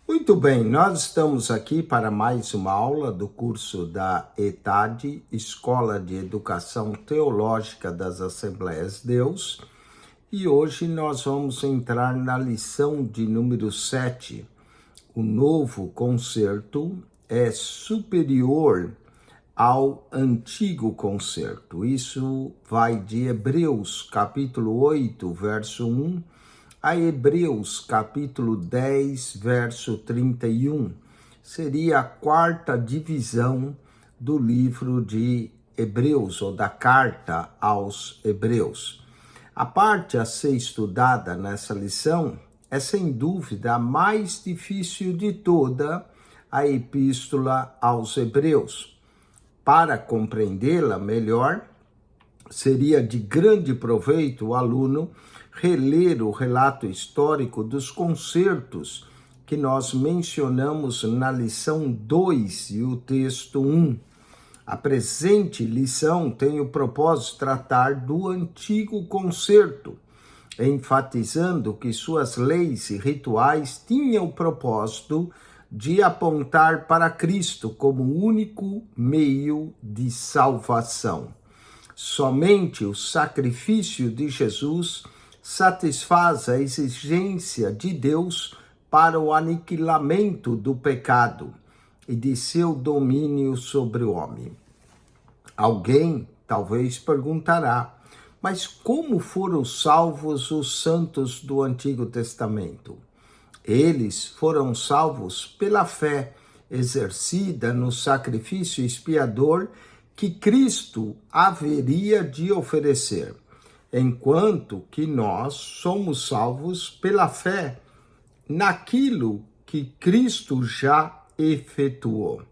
Muito bem, nós estamos aqui para mais uma aula do curso da ETAD, Escola de Educação Teológica das Assembleias de Deus, e hoje nós vamos entrar na lição de número 7. O novo concerto é superior ao antigo concerto. Isso vai de Hebreus, capítulo 8, verso 1, a Hebreus, capítulo 10, verso 31. Seria a quarta divisão do livro de Hebreus, ou da carta aos Hebreus. A parte a ser estudada nessa lição é, sem dúvida, a mais difícil de toda a epístola aos Hebreus. Para compreendê-la melhor, seria de grande proveito o aluno reler o relato histórico dos concertos que nós mencionamos na lição 2 e o texto 1. A presente lição tem o propósito de tratar do antigo concerto, enfatizando que suas leis e rituais tinham o propósito de apontar para Cristo como o único meio de salvação. Somente o sacrifício de Jesus satisfaz a exigência de Deus para o aniquilamento do pecado e de seu domínio sobre o homem. Alguém talvez perguntará, mas como foram salvos os santos do Antigo Testamento? Eles foram salvos pela fé exercida no sacrifício expiador que Cristo haveria de oferecer, enquanto que nós somos salvos pela fé naquilo que Cristo já efetuou.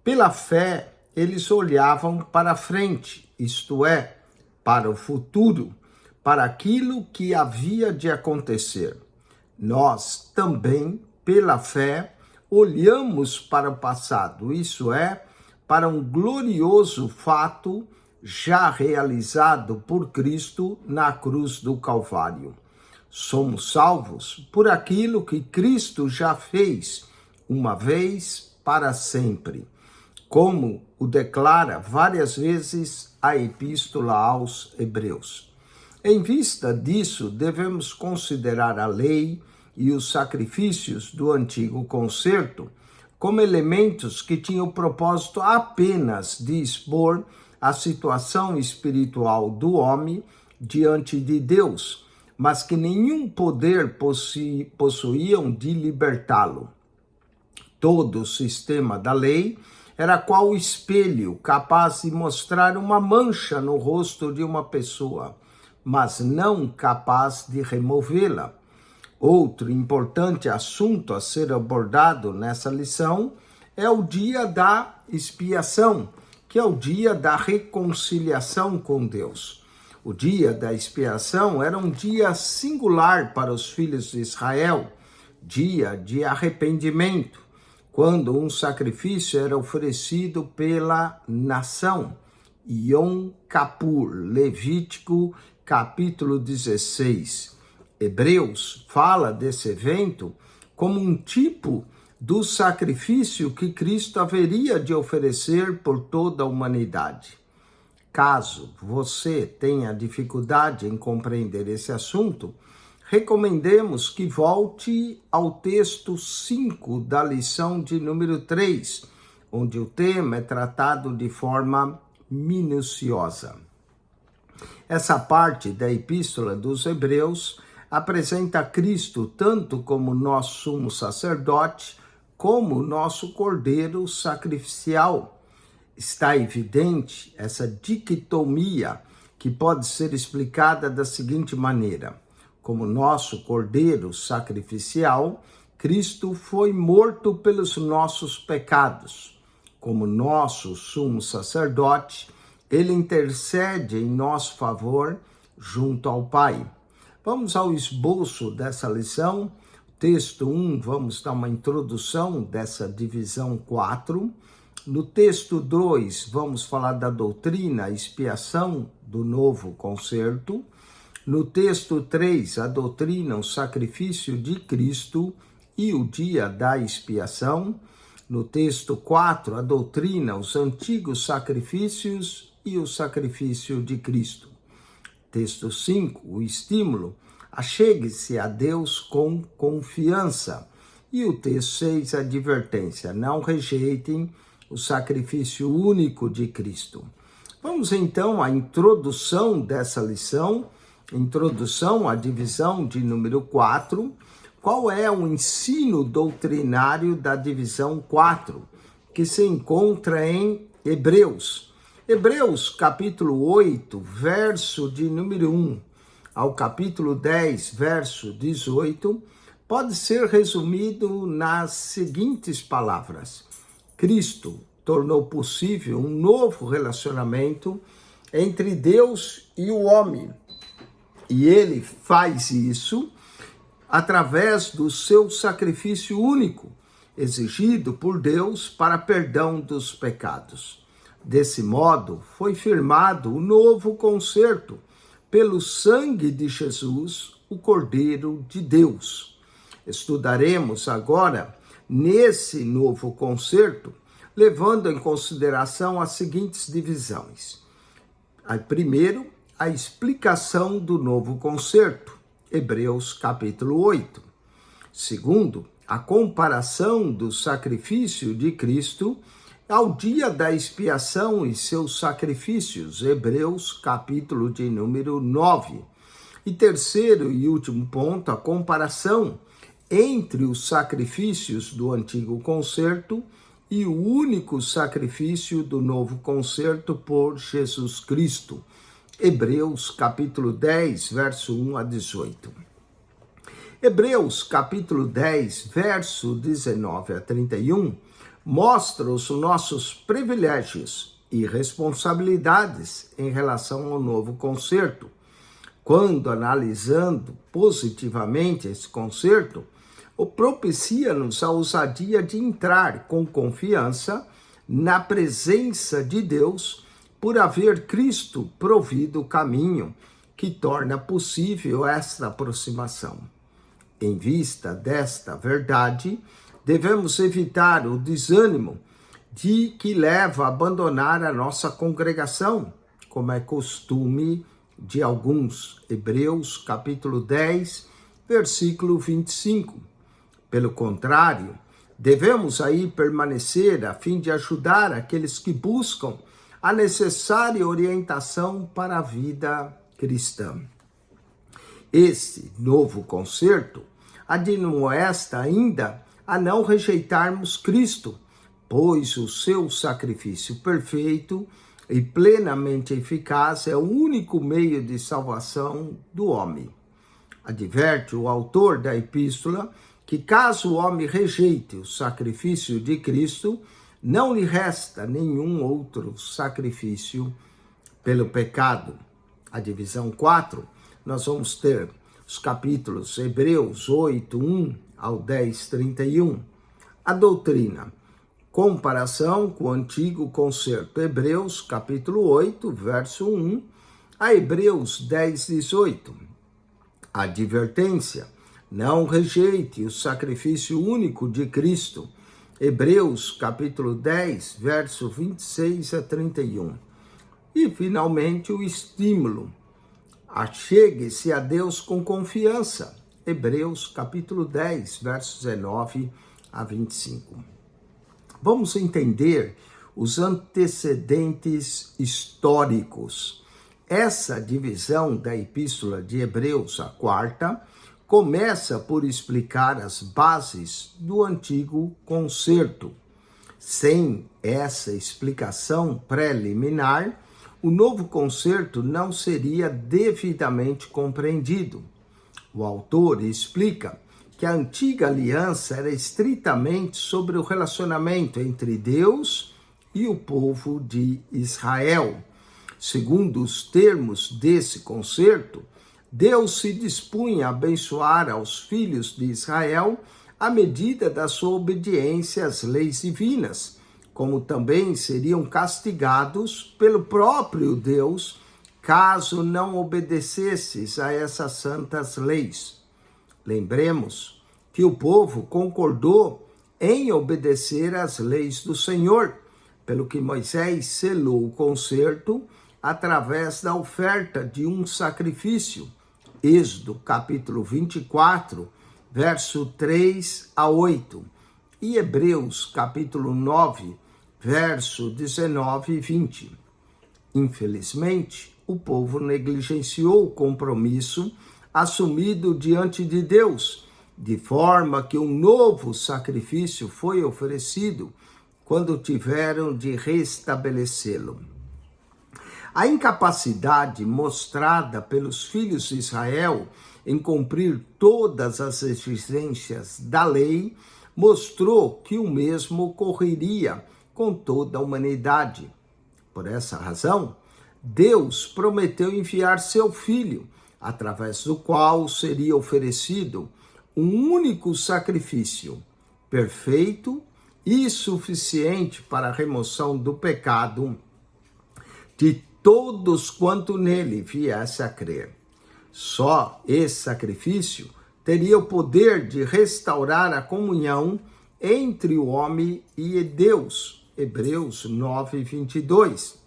Pela fé, eles olhavam para frente, isto é, para o futuro, para aquilo que havia de acontecer. Nós também, pela fé, olhamos para o passado, isso é, para um glorioso fato já realizado por Cristo na cruz do Calvário. Somos salvos por aquilo que Cristo já fez, uma vez para sempre, como o declara várias vezes a Epístola aos Hebreus. Em vista disso, devemos considerar a lei e os sacrifícios do antigo concerto como elementos que tinham o propósito apenas de expor a situação espiritual do homem diante de Deus, mas que nenhum poder possuíam de libertá-lo. Todo o sistema da lei era qual espelho capaz de mostrar uma mancha no rosto de uma pessoa, mas não capaz de removê-la. Outro importante assunto a ser abordado nessa lição é o dia da expiação, que é o dia da reconciliação com Deus. O dia da expiação era um dia singular para os filhos de Israel, dia de arrependimento, quando um sacrifício era oferecido pela nação. Yom Kippur, Levítico, capítulo 16. Hebreus fala desse evento como um tipo do sacrifício que Cristo haveria de oferecer por toda a humanidade. Caso você tenha dificuldade em compreender esse assunto, recomendemos que volte ao texto 5 da lição de número 3, onde o tema é tratado de forma minuciosa. Essa parte da Epístola dos Hebreus apresenta Cristo tanto como nosso sumo sacerdote, como nosso cordeiro sacrificial. Está evidente essa dicotomia que pode ser explicada da seguinte maneira: como nosso cordeiro sacrificial, Cristo foi morto pelos nossos pecados. Como nosso sumo sacerdote, ele intercede em nosso favor junto ao Pai. Vamos ao esboço dessa lição. Texto 1, vamos dar uma introdução dessa divisão 4. No texto 2, vamos falar da doutrina, a expiação do novo concerto. No texto 3, a doutrina, o sacrifício de Cristo. e o dia da expiação. No texto 4, a doutrina, os antigos sacrifícios e o sacrifício de Cristo. Texto 5, o estímulo, achegue-se a Deus com confiança. E o texto 6, a advertência, não rejeitem o sacrifício único de Cristo. Vamos então à introdução dessa lição, introdução à divisão de número 4. Qual é o ensino doutrinário da divisão 4, que se encontra em Hebreus? Hebreus, capítulo 8, verso de número 1 ao capítulo 10, verso 18, pode ser resumido nas seguintes palavras. Cristo tornou possível um novo relacionamento entre Deus e o homem. E ele faz isso através do seu sacrifício único, exigido por Deus para perdão dos pecados. Desse modo, foi firmado o novo concerto pelo sangue de Jesus, o Cordeiro de Deus. Estudaremos agora nesse novo concerto, levando em consideração as seguintes divisões. Primeiro, a explicação do novo concerto. Hebreus capítulo 8. Segundo, a comparação do sacrifício de Cristo ao dia da expiação e seus sacrifícios. Hebreus capítulo de número 9. E terceiro e último ponto, a comparação entre os sacrifícios do antigo concerto e o único sacrifício do novo concerto por Jesus Cristo. Hebreus capítulo 10, verso 1 a 18. Hebreus capítulo 10, verso 19 a 31, mostra os nossos privilégios e responsabilidades em relação ao novo concerto. Quando analisando positivamente esse concerto, propicia-nos a ousadia de entrar com confiança na presença de Deus, por haver Cristo provido o caminho que torna possível esta aproximação. Em vista desta verdade, devemos evitar o desânimo de que leva a abandonar a nossa congregação, como é costume de alguns. Hebreus capítulo 10, versículo 25. Pelo contrário, devemos aí permanecer a fim de ajudar aqueles que buscam a necessária orientação para a vida cristã. Esse novo concerto admoesta ainda a não rejeitarmos Cristo, pois o seu sacrifício perfeito e plenamente eficaz é o único meio de salvação do homem. Adverte o autor da epístola que caso o homem rejeite o sacrifício de Cristo, não lhe resta nenhum outro sacrifício pelo pecado. A divisão 4, nós vamos ter os capítulos Hebreus 8, 1 ao 10, 31. A doutrina, comparação com o antigo concerto. Hebreus capítulo 8, verso 1 a Hebreus 10, 18. A advertência, não rejeite o sacrifício único de Cristo. Hebreus capítulo 10, verso 26 a 31. E, finalmente, o estímulo. Achegue-se a Deus com confiança. Hebreus capítulo 10, verso 19 a 25. Vamos entender os antecedentes históricos. Essa divisão da Epístola de Hebreus, a quarta, começa por explicar as bases do antigo concerto. Sem essa explicação preliminar, o novo concerto não seria devidamente compreendido. O autor explica que a antiga aliança era estritamente sobre o relacionamento entre Deus e o povo de Israel. Segundo os termos desse concerto, Deus se dispunha a abençoar aos filhos de Israel à medida da sua obediência às leis divinas, como também seriam castigados pelo próprio Deus caso não obedecesses a essas santas leis. Lembremos que o povo concordou em obedecer às leis do Senhor, pelo que Moisés selou o concerto através da oferta de um sacrifício. Êxodo capítulo 24, verso 3 a 8. E Hebreus capítulo 9, verso 19 e 20. Infelizmente, o povo negligenciou o compromisso assumido diante de Deus, de forma que um novo sacrifício foi oferecido quando tiveram de restabelecê-lo. A incapacidade mostrada pelos filhos de Israel em cumprir todas as exigências da lei mostrou que o mesmo ocorreria com toda a humanidade. Por essa razão, Deus prometeu enviar seu Filho, através do qual seria oferecido um único sacrifício, perfeito e suficiente para a remoção do pecado de todos quanto nele viesse a crer. Só esse sacrifício teria o poder de restaurar a comunhão entre o homem e Deus. Hebreus 9, 22.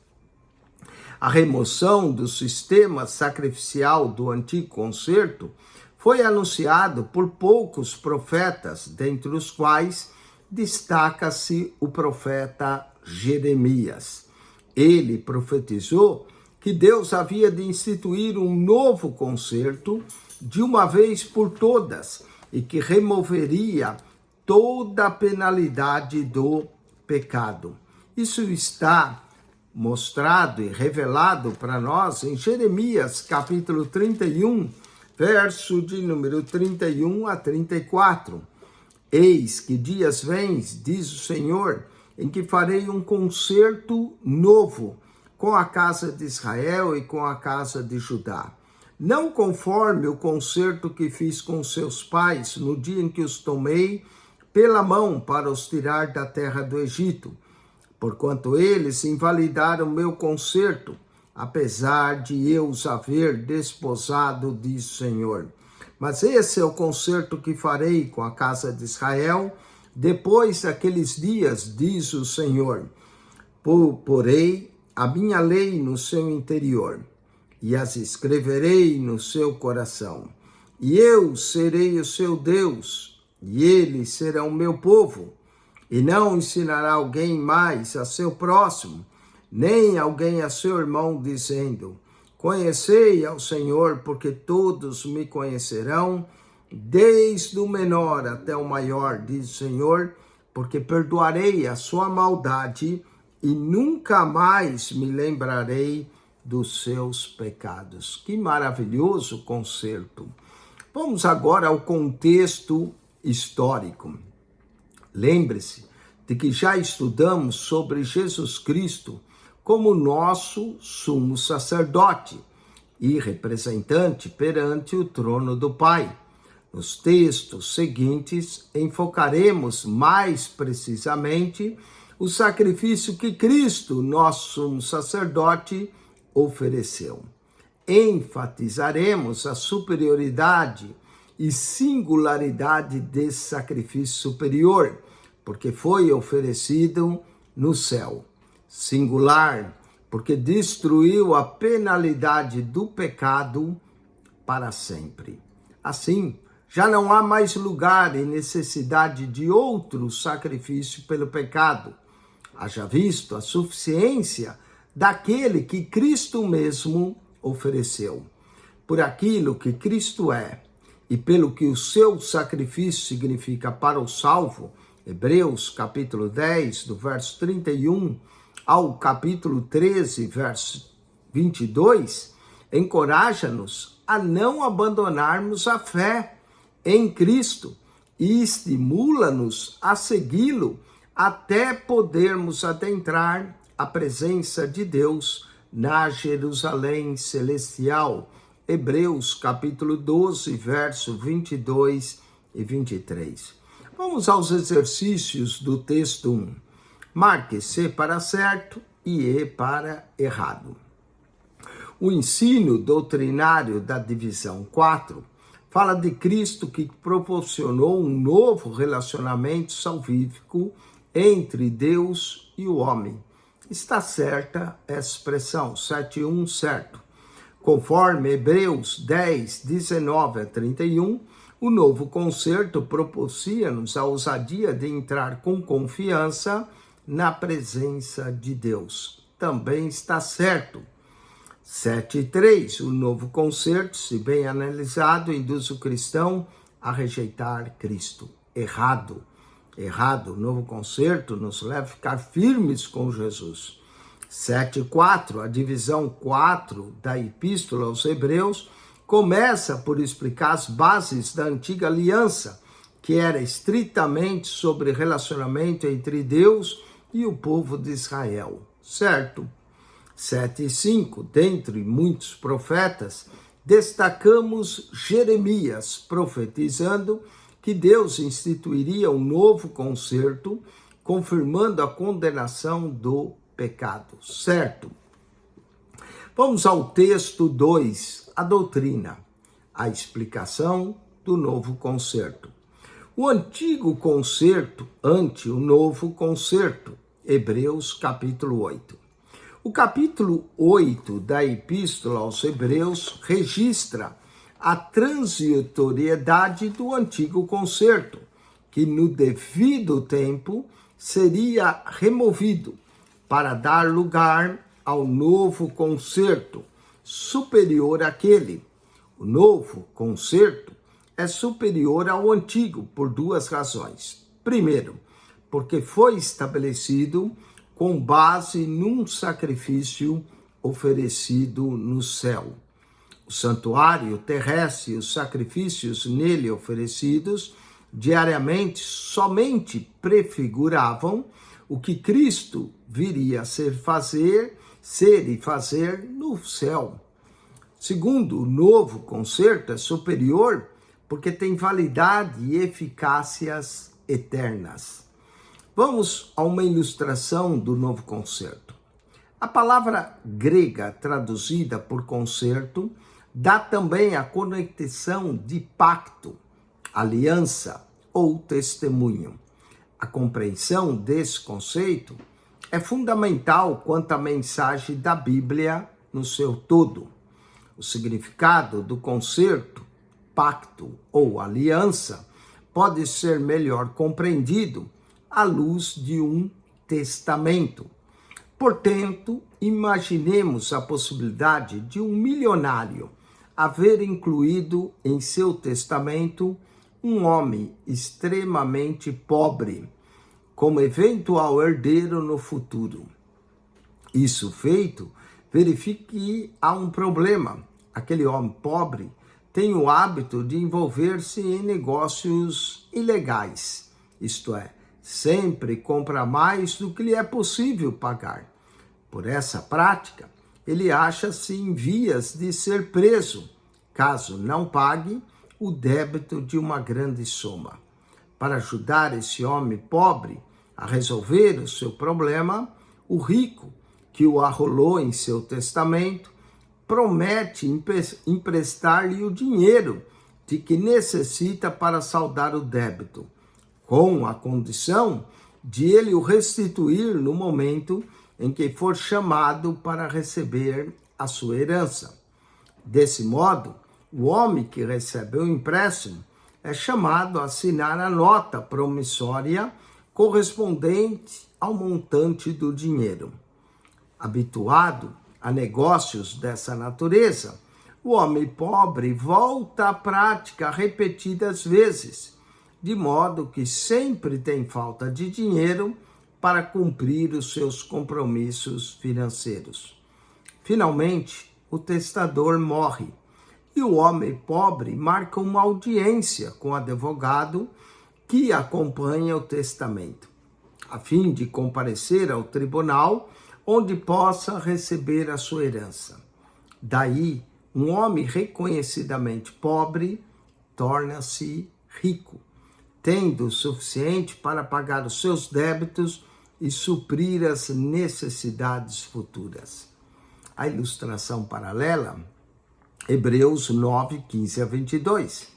A remoção do sistema sacrificial do antigo concerto foi anunciado por poucos profetas, dentre os quais destaca-se o profeta Jeremias. Ele profetizou que Deus havia de instituir um novo concerto de uma vez por todas e que removeria toda a penalidade do pecado. Isso está mostrado e revelado para nós em Jeremias capítulo 31, verso de número 31 a 34. Eis que dias vêm, diz o Senhor, em que farei um concerto novo com a casa de Israel e com a casa de Judá. Não conforme o concerto que fiz com seus pais no dia em que os tomei pela mão para os tirar da terra do Egito, porquanto eles invalidaram meu concerto, apesar de eu os haver desposado, diz o Senhor. Mas esse é o concerto que farei com a casa de Israel, depois daqueles dias, diz o Senhor. Porei a minha lei no seu interior, e as escreverei no seu coração. E eu serei o seu Deus, e eles serão meu povo. E não ensinará alguém mais a seu próximo, nem alguém a seu irmão, dizendo: conhecei ao Senhor, porque todos me conhecerão, desde o menor até o maior, diz o Senhor, porque perdoarei a sua maldade e nunca mais me lembrarei dos seus pecados. Que maravilhoso concerto! Vamos agora ao contexto histórico. Lembre-se de que já estudamos sobre Jesus Cristo como nosso sumo sacerdote e representante perante o trono do Pai. Nos textos seguintes, enfocaremos mais precisamente o sacrifício que Cristo, nosso sumo sacerdote, ofereceu. Enfatizaremos a superioridade e singularidade desse sacrifício superior, porque foi oferecido no céu. Singular, porque destruiu a penalidade do pecado para sempre. Assim, já não há mais lugar e necessidade de outro sacrifício pelo pecado. Haja visto a suficiência daquele que Cristo mesmo ofereceu. Por aquilo que Cristo é e pelo que o seu sacrifício significa para o salvo, Hebreus capítulo 10, do verso 31 ao capítulo 13, verso 22, encoraja-nos a não abandonarmos a fé em Cristo e estimula-nos a segui-lo até podermos adentrar a presença de Deus na Jerusalém celestial. Hebreus capítulo 12, verso 22 e 23. Vamos aos exercícios do texto 1. Marque C para certo e E para errado. O ensino doutrinário da divisão 4 Fala de Cristo que proporcionou um novo relacionamento salvífico entre Deus e o homem. Está certa essa expressão, 7:1, certo. Conforme Hebreus 10, 19 a 31, o novo concerto propicia-nos a ousadia de entrar com confiança na presença de Deus. Também está certo. 7:3, o novo concerto, se bem analisado, induz o cristão a rejeitar Cristo. Errado. O novo concerto nos leva a ficar firmes com Jesus. 7:4, a divisão 4 da Epístola aos Hebreus, começa por explicar as bases da antiga aliança, que era estritamente sobre relacionamento entre Deus e o povo de Israel, certo? 7:5, dentre muitos profetas, destacamos Jeremias, profetizando que Deus instituiria um novo concerto, confirmando a condenação do pecado, certo? Vamos ao texto 2, a doutrina, a explicação do novo concerto. O antigo concerto ante o novo concerto, Hebreus capítulo 8. O capítulo 8 da Epístola aos Hebreus registra a transitoriedade do antigo concerto, que no devido tempo seria removido para dar lugar ao novo concerto, superior àquele. O novo concerto é superior ao antigo por duas razões. Primeiro, porque foi estabelecido com base num sacrifício oferecido no céu. O santuário terrestre e os sacrifícios nele oferecidos diariamente somente prefiguravam o que Cristo viria a ser e fazer no céu. Segundo, o novo concerto é superior porque tem validade e eficácias eternas. Vamos a uma ilustração do novo concerto. A palavra grega traduzida por concerto dá também a conexão de pacto, aliança ou testemunho. A compreensão desse conceito é fundamental quanto à mensagem da Bíblia no seu todo. O significado do concerto, pacto ou aliança pode ser melhor compreendido à luz de um testamento. Portanto, imaginemos a possibilidade de um milionário haver incluído em seu testamento um homem extremamente pobre, como eventual herdeiro no futuro. Isso feito, verifique que há um problema. Aquele homem pobre tem o hábito de envolver-se em negócios ilegais, isto é, sempre compra mais do que lhe é possível pagar. Por essa prática, ele acha-se em vias de ser preso, caso não pague o débito de uma grande soma. Para ajudar esse homem pobre a resolver o seu problema, o rico, que o arrolou em seu testamento, promete emprestar-lhe o dinheiro de que necessita para saldar o débito, com a condição de ele o restituir no momento em que for chamado para receber a sua herança. Desse modo, o homem que recebe o empréstimo é chamado a assinar a nota promissória correspondente ao montante do dinheiro. Habituado a negócios dessa natureza, o homem pobre volta à prática repetidas vezes, de modo que sempre tem falta de dinheiro para cumprir os seus compromissos financeiros. Finalmente, o testador morre e o homem pobre marca uma audiência com o advogado que acompanha o testamento, a fim de comparecer ao tribunal onde possa receber a sua herança. Daí, um homem reconhecidamente pobre torna-se rico, tendo o suficiente para pagar os seus débitos e suprir as necessidades futuras. A ilustração paralela, Hebreus 9, 15 a 22.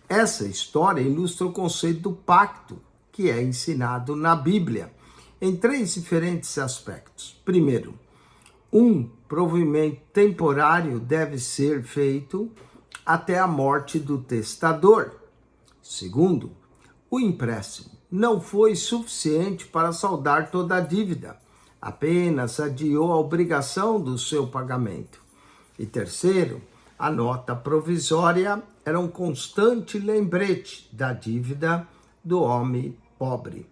Essa história ilustra o conceito do pacto que é ensinado na Bíblia em 3 diferentes aspectos. Primeiro, um provimento temporário deve ser feito até a morte do testador. Segundo, o empréstimo não foi suficiente para saldar toda a dívida, apenas adiou a obrigação do seu pagamento. E terceiro, a nota provisória era um constante lembrete da dívida do homem pobre.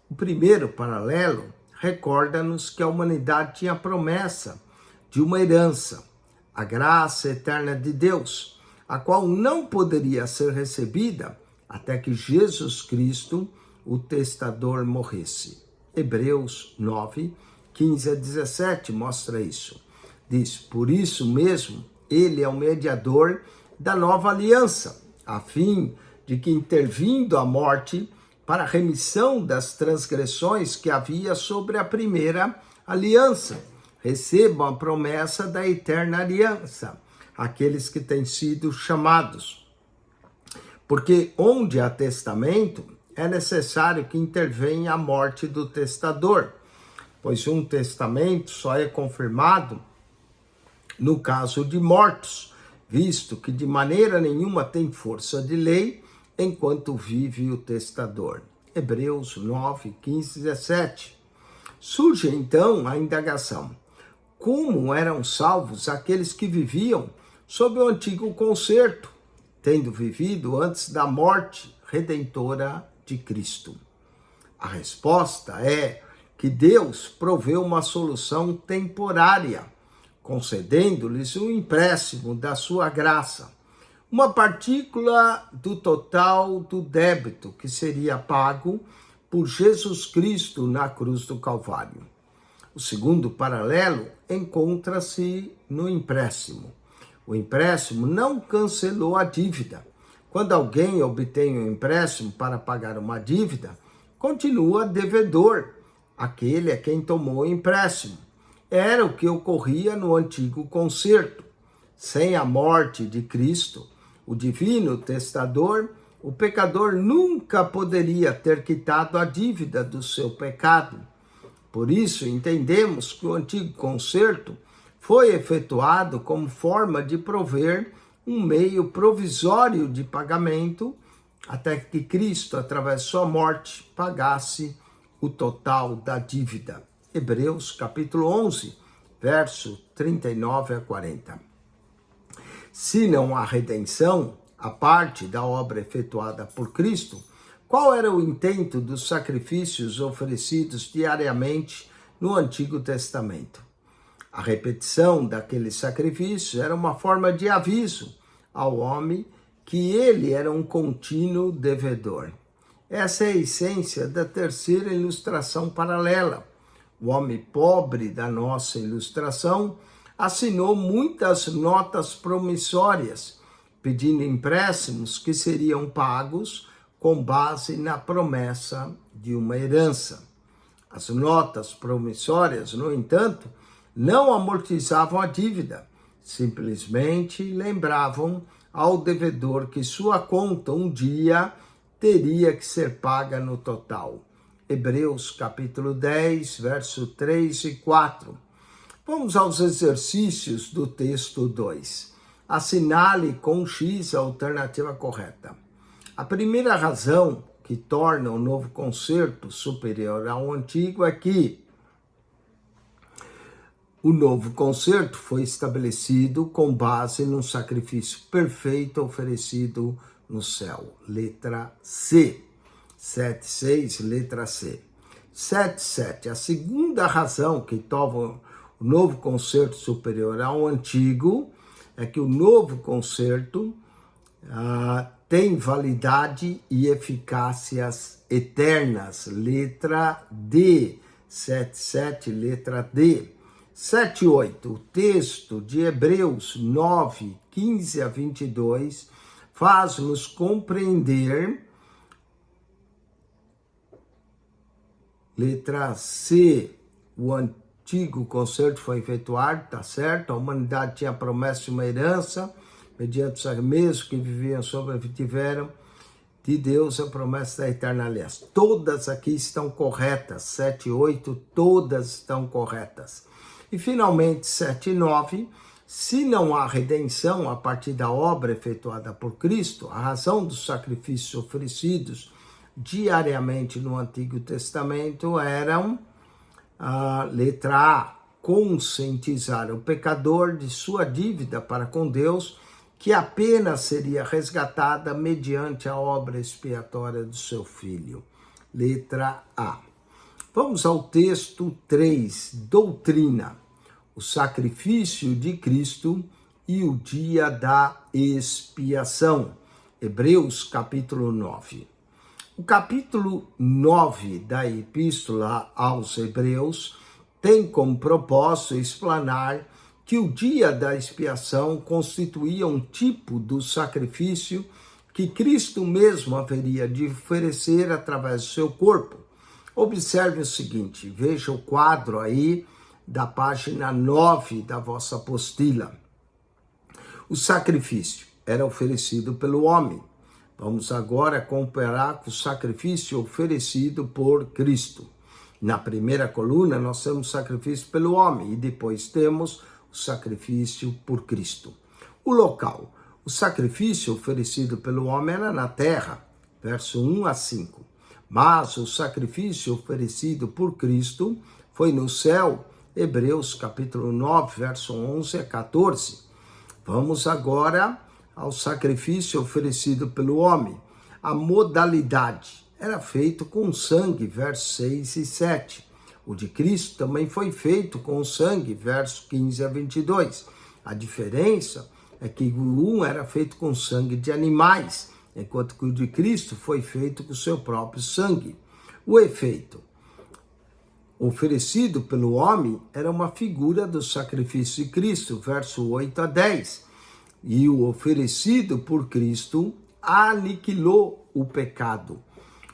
O primeiro paralelo recorda-nos que a humanidade tinha a promessa de uma herança, a graça eterna de Deus, a qual não poderia ser recebida até que Jesus Cristo, o testador, morresse. Hebreus 9, 15 a 17 mostra isso. Diz, por isso mesmo, ele é o mediador da nova aliança, a fim de que, intervindo a morte, para a remissão das transgressões que havia sobre a primeira aliança, recebam a promessa da eterna aliança, aqueles que têm sido chamados. Porque onde há testamento, é necessário que intervenha a morte do testador, pois um testamento só é confirmado no caso de mortos, visto que de maneira nenhuma tem força de lei enquanto vive o testador. Hebreus 9, 15, 17. Surge então a indagação: como eram salvos aqueles que viviam sob o antigo concerto, tendo vivido antes da morte redentora de Cristo? A resposta é que Deus proveu uma solução temporária, concedendo-lhes um empréstimo da sua graça, uma partícula do total do débito que seria pago por Jesus Cristo na cruz do Calvário. O segundo paralelo encontra-se no empréstimo. O empréstimo não cancelou a dívida. Quando alguém obtém um empréstimo para pagar uma dívida, continua devedor, aquele a quem tomou o empréstimo. Era o que ocorria no antigo concerto. Sem a morte de Cristo, o divino testador, o pecador nunca poderia ter quitado a dívida do seu pecado. Por isso, entendemos que o antigo concerto foi efetuado como forma de prover um meio provisório de pagamento, até que Cristo, através de sua morte, pagasse o total da dívida. Hebreus capítulo 11, verso 39 a 40. Se não há redenção, a parte da obra efetuada por Cristo, qual era o intento dos sacrifícios oferecidos diariamente no Antigo Testamento? A repetição daqueles sacrifícios era uma forma de aviso ao homem que ele era um contínuo devedor. Essa é a essência da terceira ilustração paralela. O homem pobre da nossa ilustração assinou muitas notas promissórias, pedindo empréstimos que seriam pagos com base na promessa de uma herança. As notas promissórias, no entanto, não amortizavam a dívida, simplesmente lembravam ao devedor que sua conta um dia teria que ser paga no total. Hebreus capítulo 10, verso 3 e 4. Vamos aos exercícios do texto 2. Assinale com X a alternativa correta. A primeira razão que torna o novo concerto superior ao antigo é que o novo concerto foi estabelecido com base num sacrifício perfeito oferecido no céu. Letra C. 7.6, letra C. 7.7. A segunda razão que torna o novo concerto superior ao antigo é que o novo concerto tem validade e eficácias eternas. Letra D. 7.7, letra D. 7.8. O texto de Hebreus 9, 15 a 22 faz-nos compreender. Letra C. O antigo concerto foi efetuado, tá certo? A humanidade tinha a promessa de uma herança mediante o mesmo que viviam tiveram de Deus a promessa da eterna aliança. Todas aqui estão corretas, 7 e 8, todas estão corretas. E finalmente, 7 e 9, se não há redenção a partir da obra efetuada por Cristo, a razão dos sacrifícios oferecidos diariamente no Antigo Testamento eram, letra A, conscientizar o pecador de sua dívida para com Deus, que apenas seria resgatada mediante a obra expiatória do seu Filho. Letra A. Vamos ao texto 3, doutrina, o sacrifício de Cristo e o dia da expiação. Hebreus capítulo 9. O capítulo 9 da Epístola aos Hebreus tem como propósito explanar que o dia da expiação constituía um tipo do sacrifício que Cristo mesmo haveria de oferecer através do seu corpo. Observe o seguinte, veja o quadro aí da página 9 da vossa apostila. O sacrifício era oferecido pelo homem. Vamos agora comparar com o sacrifício oferecido por Cristo. Na primeira coluna nós temos o sacrifício pelo homem e depois temos o sacrifício por Cristo. O local. O sacrifício oferecido pelo homem era na terra, verso 1 a 5. Mas o sacrifício oferecido por Cristo foi no céu, Hebreus capítulo 9, verso 11 a 14. Vamos agora ao sacrifício oferecido pelo homem. A modalidade era feito com sangue, versos 6 e 7. O de Cristo também foi feito com sangue, versos 15 a 22. A diferença é que o um era feito com sangue de animais, enquanto que o de Cristo foi feito com seu próprio sangue. O efeito oferecido pelo homem era uma figura do sacrifício de Cristo, verso 8 a 10. E o oferecido por Cristo aniquilou o pecado.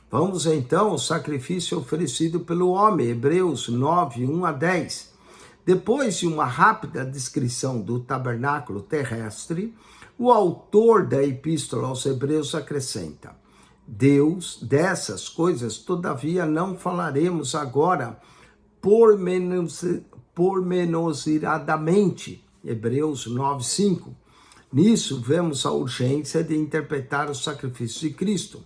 Vamos então ao sacrifício oferecido pelo homem, Hebreus 9, 1 a 10. Depois de uma rápida descrição do tabernáculo terrestre, o autor da epístola aos Hebreus acrescenta: Deus, dessas coisas, todavia, não falaremos agora pormenorizadamente. Hebreus 9, 5. Nisso, vemos a urgência de interpretar o sacrifício de Cristo.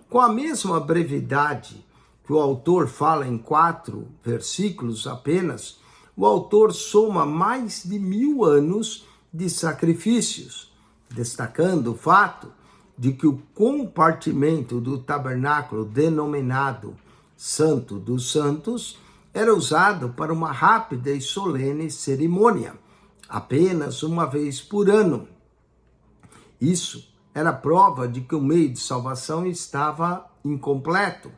Com a mesma brevidade que o autor fala em 4 versículos apenas, o autor soma mais de 1000 anos de sacrifícios, destacando o fato de que o compartimento do tabernáculo denominado Santo dos Santos era usado para uma rápida e solene cerimônia, apenas uma vez por ano. Isso era prova de que o meio de salvação estava incompleto,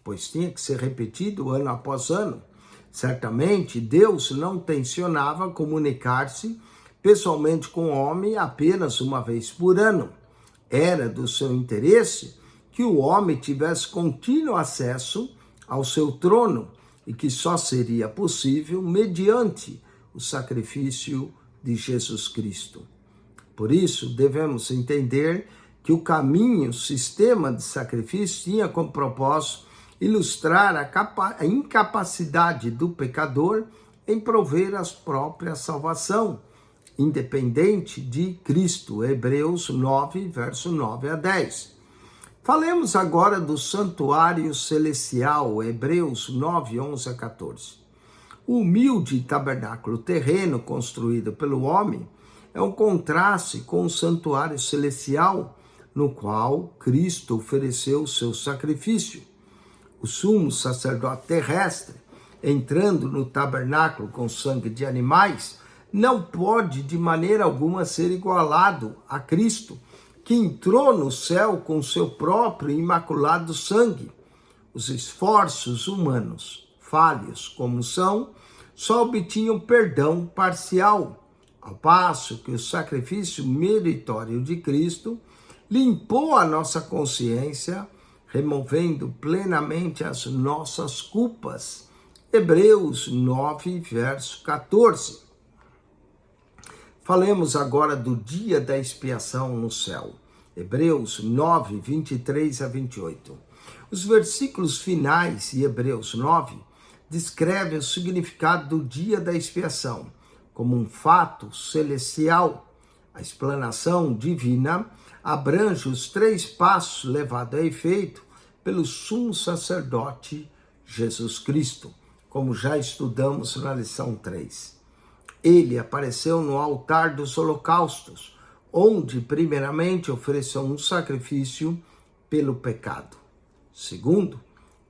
pois tinha que ser repetido ano após ano. Certamente, Deus não tensionava comunicar-se pessoalmente com o homem apenas uma vez por ano. Era do seu interesse que o homem tivesse contínuo acesso ao seu trono e que só seria possível mediante o sacrifício de Jesus Cristo. Por isso, devemos entender que o caminho, o sistema de sacrifício tinha como propósito ilustrar a incapacidade do pecador em prover a própria salvação, independente de Cristo. Hebreus 9, verso 9 a 10. Falemos agora do santuário celestial, Hebreus 9, 11 a 14. O humilde tabernáculo terreno construído pelo homem é um contraste com o santuário celestial, no qual Cristo ofereceu o seu sacrifício. O sumo sacerdote terrestre, entrando no tabernáculo com sangue de animais, não pode de maneira alguma ser igualado a Cristo, que entrou no céu com seu próprio imaculado sangue. Os esforços humanos, falhos como são, só obtinham perdão parcial, ao passo que o sacrifício meritório de Cristo limpou a nossa consciência, removendo plenamente as nossas culpas. Hebreus 9, verso 14. Falemos agora do dia da expiação no céu. Hebreus 9, 23 a 28. Os versículos finais de Hebreus 9 descrevem o significado do dia da expiação como um fato celestial. A explanação divina abrange os 3 passos levados a efeito pelo sumo sacerdote Jesus Cristo, como já estudamos na lição 3. Ele apareceu no altar dos holocaustos, onde primeiramente ofereceu um sacrifício pelo pecado. Segundo,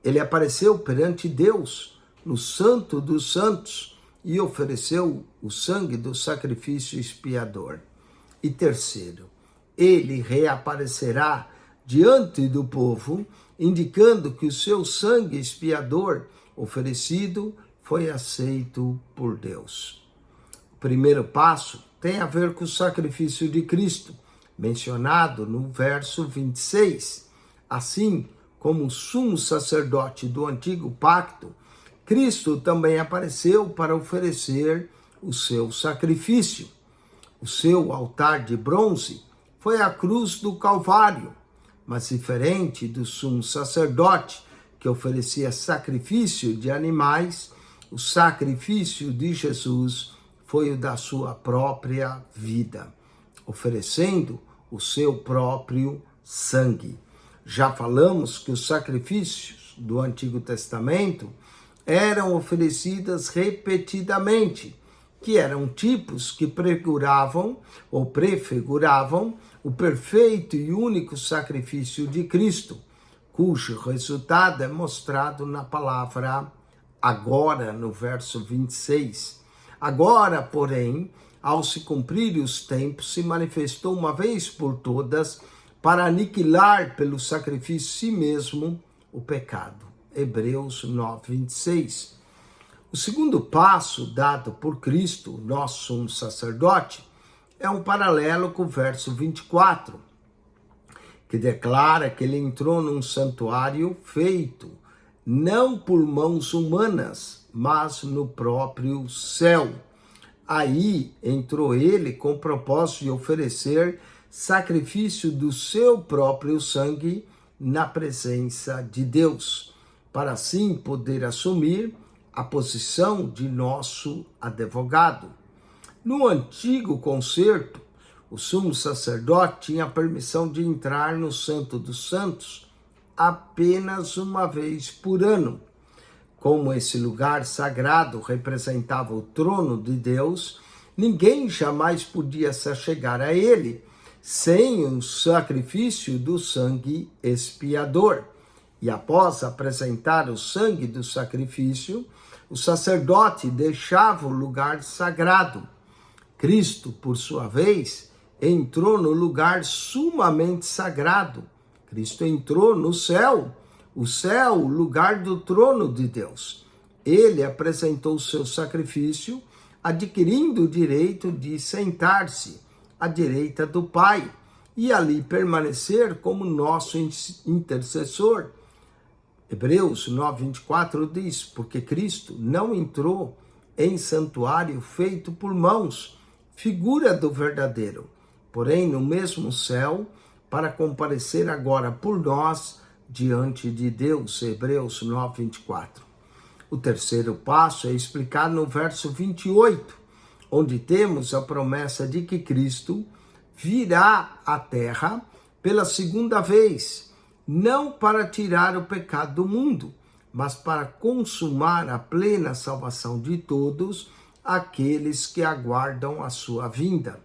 ele apareceu perante Deus, no Santo dos Santos, e ofereceu o sangue do sacrifício expiador. E terceiro, ele reaparecerá diante do povo, indicando que o seu sangue expiador oferecido foi aceito por Deus. O primeiro passo tem a ver com o sacrifício de Cristo, mencionado no verso 26. Assim como o sumo sacerdote do antigo pacto, Cristo também apareceu para oferecer o seu sacrifício. O seu altar de bronze foi a cruz do Calvário, mas diferente do sumo sacerdote, que oferecia sacrifício de animais, o sacrifício de Jesus foi o da sua própria vida, oferecendo o seu próprio sangue. Já falamos que os sacrifícios do Antigo Testamento eram oferecidas repetidamente, que eram tipos que prefiguravam o perfeito e único sacrifício de Cristo, cujo resultado é mostrado na palavra agora, no verso 26. Agora, porém, ao se cumprir os tempos, se manifestou uma vez por todas para aniquilar pelo sacrifício si mesmo o pecado. Hebreus 9, 26. O segundo passo dado por Cristo, nosso sumo sacerdote, é um paralelo com o verso 24, que declara que ele entrou num santuário feito não por mãos humanas, mas no próprio céu. Aí entrou ele com o propósito de oferecer sacrifício do seu próprio sangue na presença de Deus, para assim poder assumir a posição de nosso advogado. No antigo concerto, o sumo sacerdote tinha a permissão de entrar no Santo dos Santos apenas uma vez por ano. Como esse lugar sagrado representava o trono de Deus, ninguém jamais podia se achegar a ele sem o sacrifício do sangue expiador. E após apresentar o sangue do sacrifício, o sacerdote deixava o lugar sagrado. Cristo, por sua vez, entrou no lugar sumamente sagrado. Cristo entrou no céu, o céu, o lugar do trono de Deus. Ele apresentou o seu sacrifício, adquirindo o direito de sentar-se à direita do Pai e ali permanecer como nosso intercessor. Hebreus 9, 24 diz, porque Cristo não entrou em santuário feito por mãos, figura do verdadeiro, porém no mesmo céu, para comparecer agora por nós diante de Deus. Hebreus 9, 24. O terceiro passo é explicado no verso 28, onde temos a promessa de que Cristo virá à terra pela segunda vez, não para tirar o pecado do mundo, mas para consumar a plena salvação de todos aqueles que aguardam a sua vinda.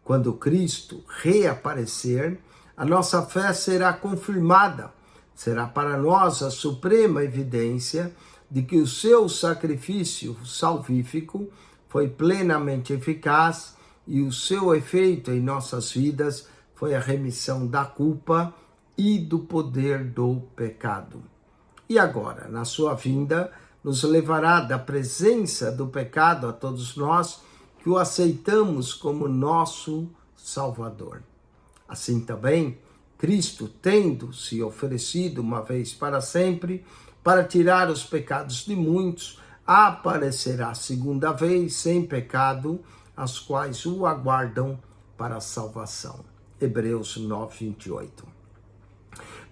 Quando Cristo reaparecer, a nossa fé será confirmada. Será para nós a suprema evidência de que o seu sacrifício salvífico foi plenamente eficaz e o seu efeito em nossas vidas foi a remissão da culpa e do poder do pecado. E agora, na sua vinda, nos levará da presença do pecado a todos nós que o aceitamos como nosso Salvador. Assim também, Cristo, tendo se oferecido uma vez para sempre, para tirar os pecados de muitos, aparecerá segunda vez sem pecado as quais o aguardam para a salvação. Hebreus 9:28.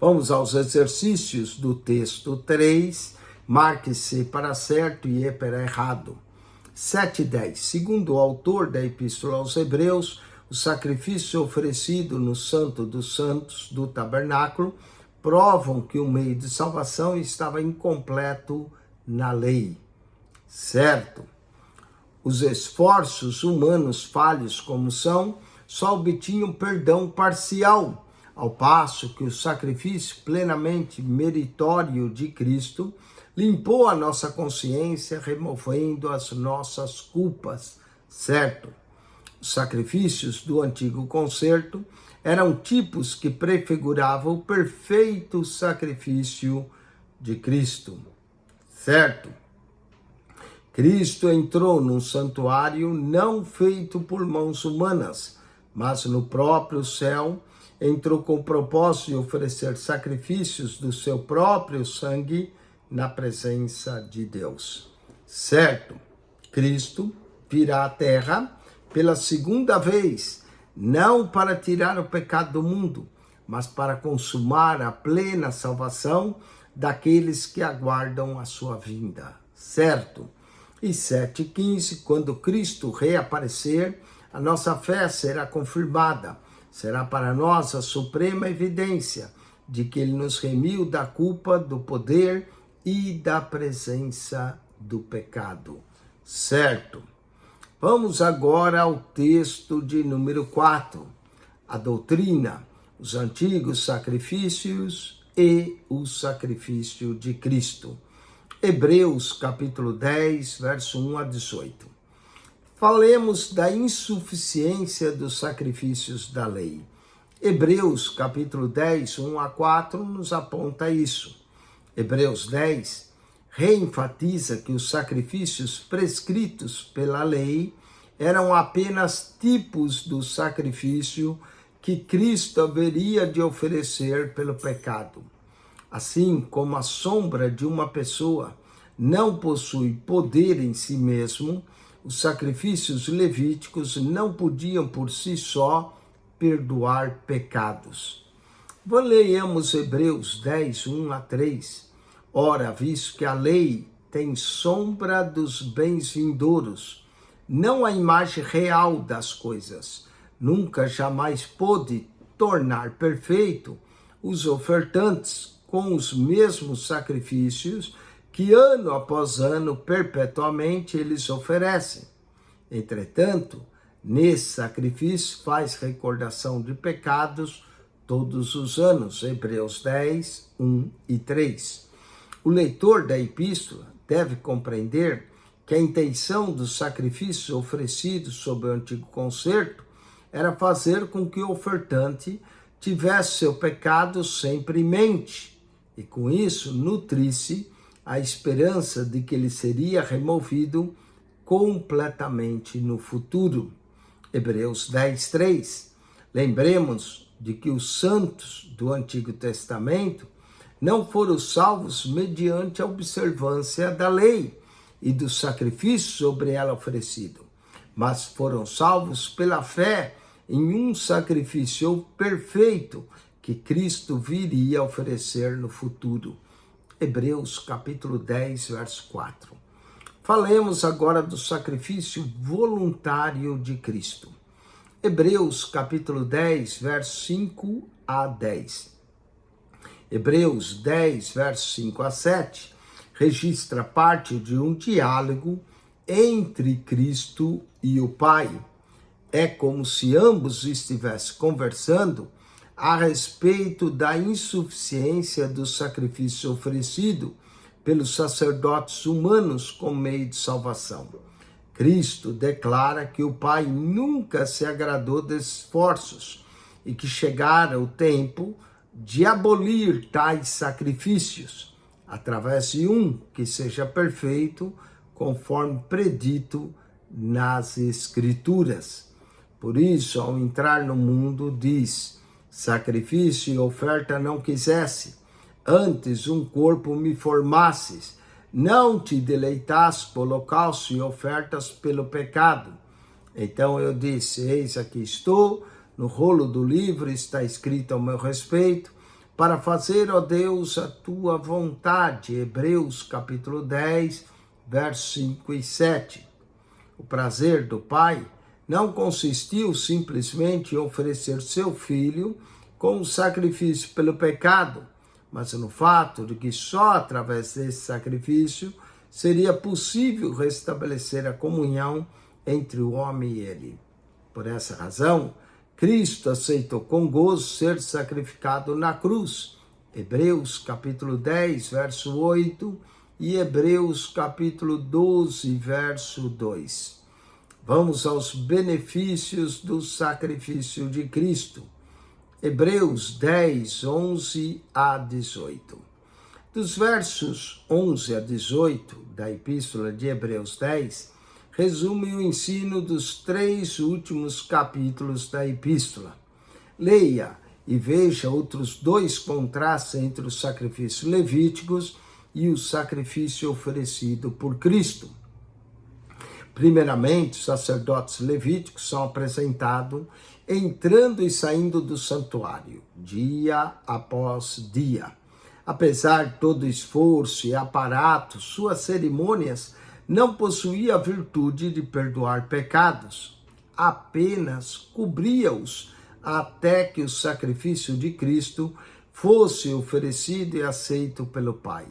Vamos aos exercícios do texto 3. Marque-se para certo e para errado. 7:10. Segundo o autor da Epístola aos Hebreus, o sacrifício oferecido no Santo dos Santos do tabernáculo provam que o meio de salvação estava incompleto na lei. Certo? Os esforços humanos falhos como são, só obtinham perdão parcial, ao passo que o sacrifício plenamente meritório de Cristo limpou a nossa consciência, removendo as nossas culpas. Certo? Os sacrifícios do antigo concerto eram tipos que prefiguravam o perfeito sacrifício de Cristo. Certo? Cristo entrou num santuário não feito por mãos humanas, mas no próprio céu, entrou com o propósito de oferecer sacrifícios do seu próprio sangue na presença de Deus. Certo? Cristo virá à terra pela segunda vez, não para tirar o pecado do mundo, mas para consumar a plena salvação daqueles que aguardam a sua vinda. Certo? E 7:15, quando Cristo reaparecer, a nossa fé será confirmada. Será para nós a suprema evidência de que Ele nos remiu da culpa, do poder e da presença do pecado. Certo? Vamos agora ao texto de número 4. A doutrina, os antigos sacrifícios e o sacrifício de Cristo. Hebreus capítulo 10, verso 1 a 18. Falemos da insuficiência dos sacrifícios da lei. Hebreus capítulo 10, 1 a 4 nos aponta isso. Hebreus 10 reenfatiza que os sacrifícios prescritos pela lei eram apenas tipos do sacrifício que Cristo haveria de oferecer pelo pecado. Assim como a sombra de uma pessoa não possui poder em si mesmo, os sacrifícios levíticos não podiam por si só perdoar pecados. Leiamos Hebreus 10, 1 a 3. Ora, visto que a lei tem sombra dos bens vindouros, não a imagem real das coisas, nunca jamais pôde tornar perfeito os ofertantes com os mesmos sacrifícios que ano após ano perpetuamente eles oferecem. Entretanto, nesse sacrifício faz recordação de pecados todos os anos. Hebreus 10, 1 e 3. O leitor da epístola deve compreender que a intenção dos sacrifícios oferecidos sob o antigo concerto era fazer com que o ofertante tivesse seu pecado sempre em mente e, com isso, nutrisse a esperança de que ele seria removido completamente no futuro. Hebreus 10, 3. Lembremos de que os santos do Antigo Testamento não foram salvos mediante a observância da lei e do sacrifício sobre ela oferecido, mas foram salvos pela fé em um sacrifício perfeito que Cristo viria a oferecer no futuro. Hebreus capítulo 10, verso 4. Falemos agora do sacrifício voluntário de Cristo. Hebreus capítulo 10, verso 5 a 10. Hebreus 10, verso 5 a 7, registra parte de um diálogo entre Cristo e o Pai. É como se ambos estivessem conversando a respeito da insuficiência do sacrifício oferecido pelos sacerdotes humanos como meio de salvação. Cristo declara que o Pai nunca se agradou desses esforços e que chegara o tempo de abolir tais sacrifícios, através de um que seja perfeito, conforme predito nas Escrituras. Por isso, ao entrar no mundo, diz: sacrifício e oferta não quisesse, antes um corpo me formasses, não te deleitasses por holocausto e ofertas pelo pecado. Então eu disse, eis aqui estou, no rolo do livro está escrito ao meu respeito, para fazer, ó Deus, a tua vontade. Hebreus capítulo 10, versos 5 e 7. O prazer do Pai não consistiu simplesmente em oferecer seu filho como sacrifício pelo pecado, mas no fato de que só através desse sacrifício seria possível restabelecer a comunhão entre o homem e ele. Por essa razão, Cristo aceitou com gozo ser sacrificado na cruz. Hebreus capítulo 10, verso 8 e Hebreus capítulo 12, verso 2. Vamos aos benefícios do sacrifício de Cristo. Hebreus 10, 11 a 18. Dos versos 11 a 18 da Epístola de Hebreus 10, resume o ensino dos 3 últimos capítulos da Epístola. Leia e veja outros 2 contrastes entre os sacrifícios levíticos e o sacrifício oferecido por Cristo. Primeiramente, os sacerdotes levíticos são apresentados entrando e saindo do santuário, dia após dia. Apesar de todo esforço e aparato, suas cerimônias não possuíam a virtude de perdoar pecados, apenas cobria-os até que o sacrifício de Cristo fosse oferecido e aceito pelo Pai.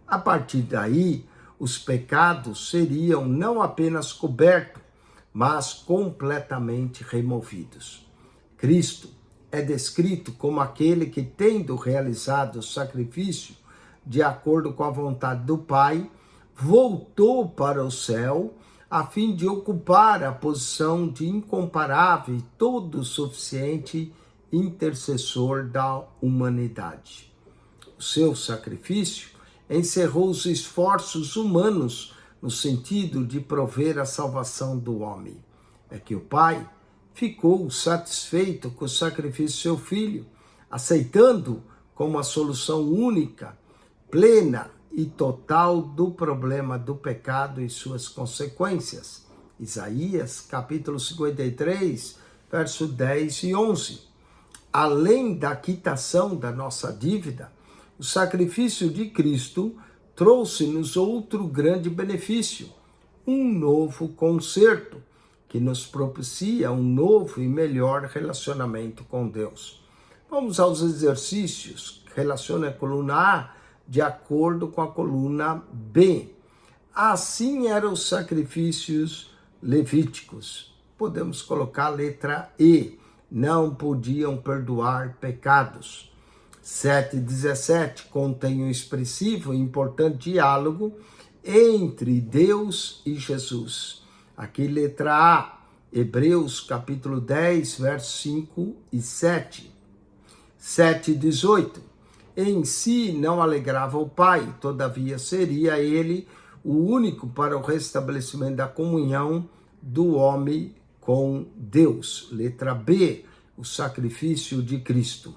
A partir daí, os pecados seriam não apenas cobertos, mas completamente removidos. Cristo é descrito como aquele que, tendo realizado o sacrifício de acordo com a vontade do Pai, voltou para o céu a fim de ocupar a posição de incomparável e todo suficiente intercessor da humanidade. O seu sacrifício encerrou os esforços humanos no sentido de prover a salvação do homem. É que o Pai ficou satisfeito com o sacrifício de seu Filho, aceitando como a solução única, plena e total do problema do pecado e suas consequências. Isaías, capítulo 53, verso 10 e 11. Além da quitação da nossa dívida, o sacrifício de Cristo trouxe-nos outro grande benefício, um novo concerto, que nos propicia um novo e melhor relacionamento com Deus. Vamos aos exercícios. Relacione a coluna A de acordo com a coluna B. Assim eram os sacrifícios levíticos. Podemos colocar a letra E. Não podiam perdoar pecados. 7:17 contém um expressivo e importante diálogo entre Deus e Jesus. Aqui letra A, Hebreus capítulo 10, versos 5 e 7. 7:18 em si não alegrava o Pai, todavia seria ele o único para o restabelecimento da comunhão do homem com Deus. Letra B, o sacrifício de Cristo.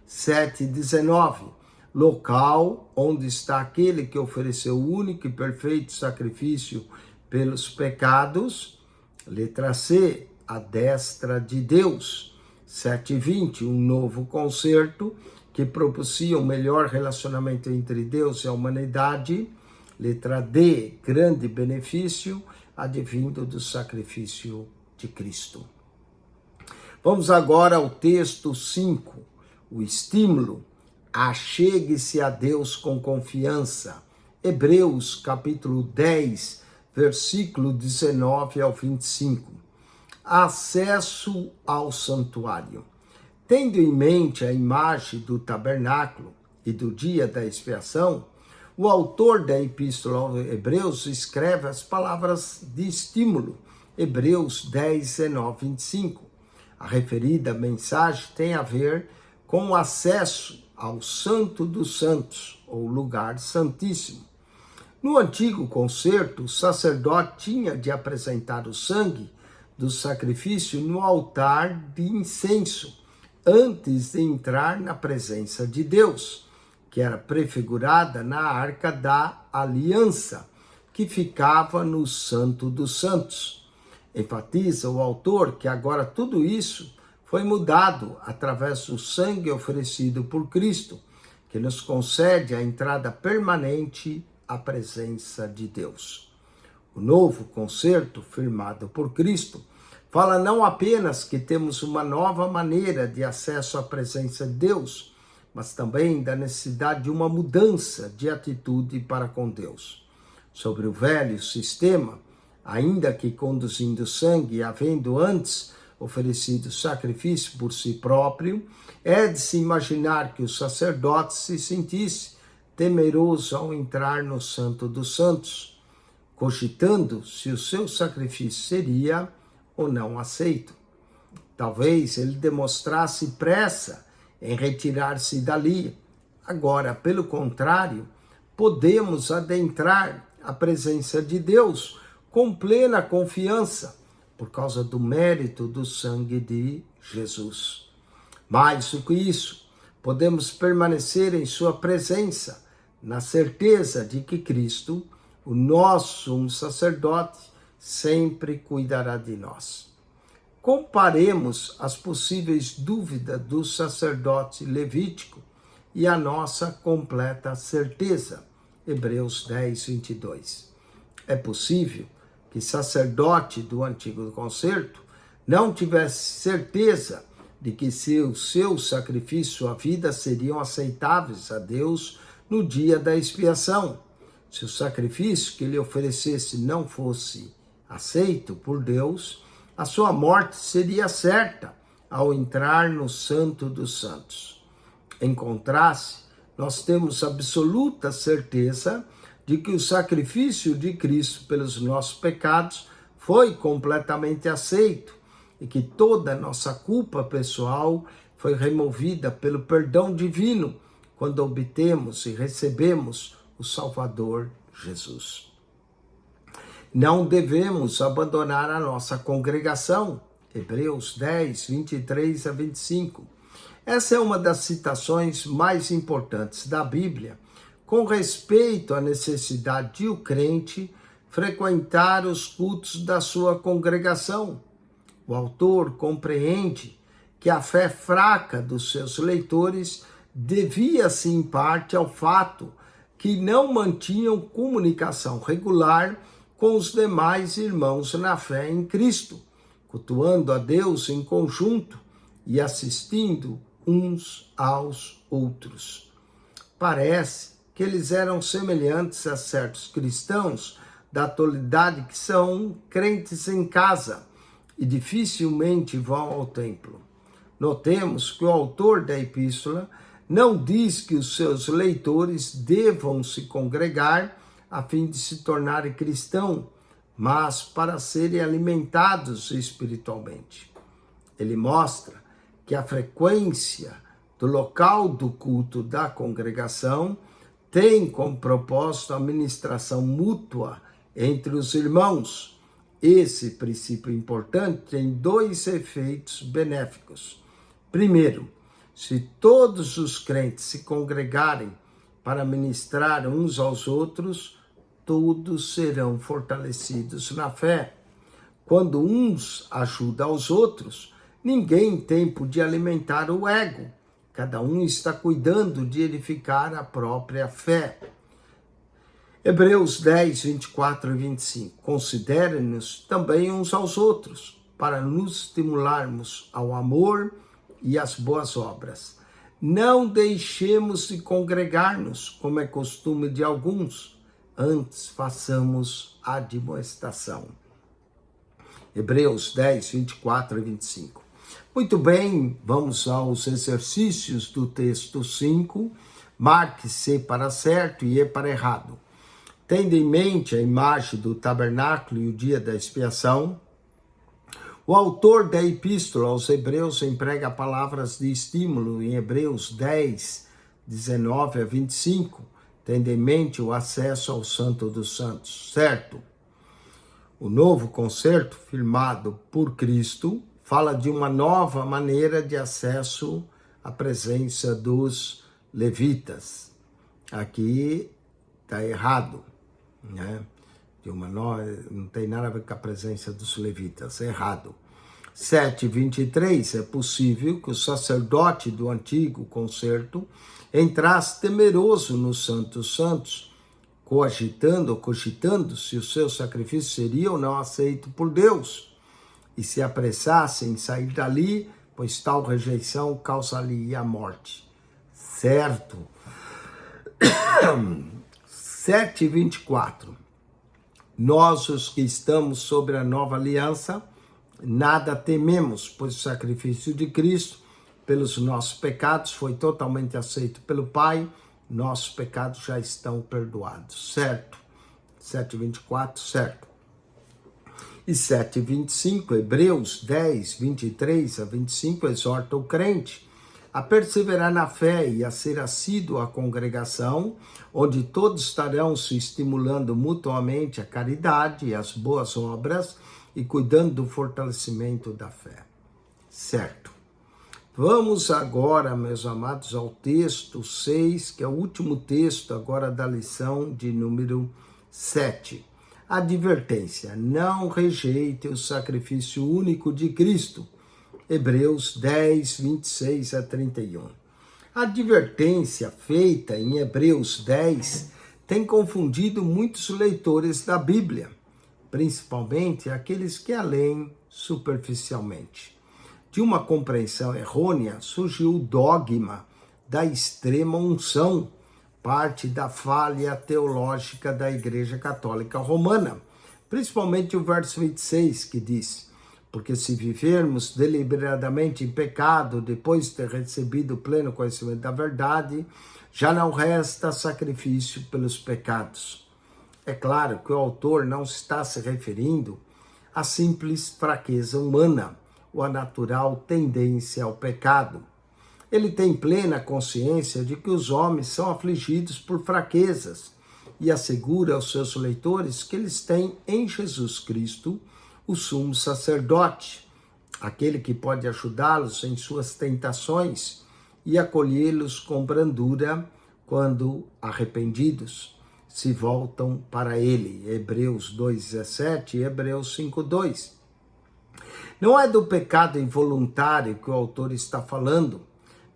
7:19 local onde está aquele que ofereceu o único e perfeito sacrifício pelos pecados. Letra C, a destra de Deus. 7:20 um novo concerto que propicia um melhor relacionamento entre Deus e a humanidade. Letra D, grande benefício advindo do sacrifício de Cristo. Vamos agora ao texto 5, o estímulo. Achegue-se a Deus com confiança. Hebreus capítulo 10, versículo 19 ao 25. Acesso ao santuário. Tendo em mente a imagem do tabernáculo e do dia da expiação, o autor da Epístola aos Hebreus escreve as palavras de estímulo, Hebreus 10, 19, 25. A referida mensagem tem a ver com o acesso ao Santo dos Santos, ou lugar santíssimo. No antigo concerto, o sacerdote tinha de apresentar o sangue do sacrifício no altar de incenso, antes de entrar na presença de Deus, que era prefigurada na Arca da Aliança, que ficava no Santo dos Santos. Enfatiza o autor que agora tudo isso foi mudado através do sangue oferecido por Cristo, que nos concede a entrada permanente à presença de Deus. O novo concerto, firmado por Cristo, fala não apenas que temos uma nova maneira de acesso à presença de Deus, mas também da necessidade de uma mudança de atitude para com Deus. Sobre o velho sistema, ainda que conduzindo sangue e havendo antes oferecido sacrifício por si próprio, é de se imaginar que o sacerdote se sentisse temeroso ao entrar no Santo dos Santos, cogitando se o seu sacrifício seria ou não aceito. Talvez ele demonstrasse pressa em retirar-se dali. Agora, pelo contrário, podemos adentrar a presença de Deus com plena confiança, por causa do mérito do sangue de Jesus. Mais do que isso, podemos permanecer em sua presença, na certeza de que Cristo, o nosso sumo sacerdote, sempre cuidará de nós. Comparemos as possíveis dúvidas do sacerdote levítico e a nossa completa certeza. Hebreus 10, 22. É possível que sacerdote do Antigo Concerto não tivesse certeza de que seu sacrifício, sua vida seriam aceitáveis a Deus no dia da expiação. Se o sacrifício que ele oferecesse não fosse aceito por Deus, a sua morte seria certa ao entrar no Santo dos Santos. Em contraste, nós temos absoluta certeza de que o sacrifício de Cristo pelos nossos pecados foi completamente aceito e que toda a nossa culpa pessoal foi removida pelo perdão divino quando obtemos e recebemos o Salvador Jesus. Não devemos abandonar a nossa congregação. Hebreus 10, 23 a 25. Essa é uma das citações mais importantes da Bíblia com respeito à necessidade de o crente frequentar os cultos da sua congregação. O autor compreende que a fé fraca dos seus leitores devia-se em parte ao fato que não mantinham comunicação regular com os demais irmãos na fé em Cristo, cultuando a Deus em conjunto e assistindo uns aos outros. Parece que eles eram semelhantes a certos cristãos da atualidade que são crentes em casa e dificilmente vão ao templo. Notemos que o autor da epístola não diz que os seus leitores devam se congregar a fim de se tornarem cristãos, mas para serem alimentados espiritualmente. Ele mostra que a frequência do local do culto da congregação tem como propósito a ministração mútua entre os irmãos. Esse princípio importante tem dois efeitos benéficos. Primeiro, se todos os crentes se congregarem para ministrar uns aos outros, todos serão fortalecidos na fé. Quando uns ajudam aos outros, ninguém tem tempo de alimentar o ego. Cada um está cuidando de edificar a própria fé. Hebreus 10, 24 e 25. Considerem-nos também uns aos outros, para nos estimularmos ao amor e às boas obras. Não deixemos de congregar-nos, como é costume de alguns, antes façamos a admoestação. Hebreus 10, 24 e 25. Muito bem, vamos aos exercícios do texto 5. Marque C para certo e E para errado. Tendo em mente a imagem do tabernáculo e o dia da expiação, o autor da epístola aos Hebreus emprega palavras de estímulo em Hebreus 10, 19 a 25, tendo em mente o acesso ao Santo dos Santos, certo? O novo concerto, firmado por Cristo, fala de uma nova maneira de acesso à presença dos levitas. Aqui está errado, né? não tem nada a ver com a presença dos levitas, errado. 7:23, é possível que o sacerdote do antigo concerto entrasse temeroso no Santo Santos, cogitando se o seu sacrifício seria ou não aceito por Deus, e se apressasse em sair dali, pois tal rejeição causaria a morte. Certo. 7:24. Nós, os que estamos sobre a nova aliança, nada tememos, pois o sacrifício de Cristo pelos nossos pecados foi totalmente aceito pelo Pai, nossos pecados já estão perdoados, certo? 7:24, certo. E 7:25, Hebreus 10:23-25, exorta o crente a perseverar na fé e a ser assíduo à congregação, onde todos estarão se estimulando mutuamente a caridade e as boas obras e cuidando do fortalecimento da fé. Certo. Vamos agora, meus amados, ao texto 6, que é o último texto agora da lição de número 7. Advertência: não rejeite o sacrifício único de Cristo. Hebreus 10:26-31. A advertência feita em Hebreus 10 tem confundido muitos leitores da Bíblia, principalmente aqueles que a leem superficialmente. De uma compreensão errônea surgiu o dogma da extrema unção, parte da falha teológica da Igreja Católica Romana, principalmente o verso 26, que diz: porque se vivermos deliberadamente em pecado, depois de ter recebido o pleno conhecimento da verdade, já não resta sacrifício pelos pecados. É claro que o autor não está se referindo à simples fraqueza humana, ou à natural tendência ao pecado. Ele tem plena consciência de que os homens são afligidos por fraquezas e assegura aos seus leitores que eles têm em Jesus Cristo o sumo sacerdote, aquele que pode ajudá-los em suas tentações e acolhê-los com brandura quando arrependidos se voltam para ele. Hebreus 2:17 e Hebreus 5:2. Não é do pecado involuntário que o autor está falando,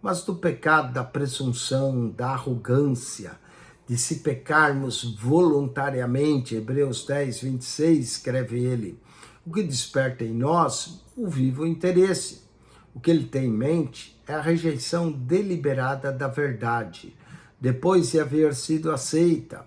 mas do pecado da presunção, da arrogância, de se pecarmos voluntariamente. Hebreus 10:26, escreve ele, o que desperta em nós o vivo interesse. O que ele tem em mente é a rejeição deliberada da verdade, depois de haver sido aceita,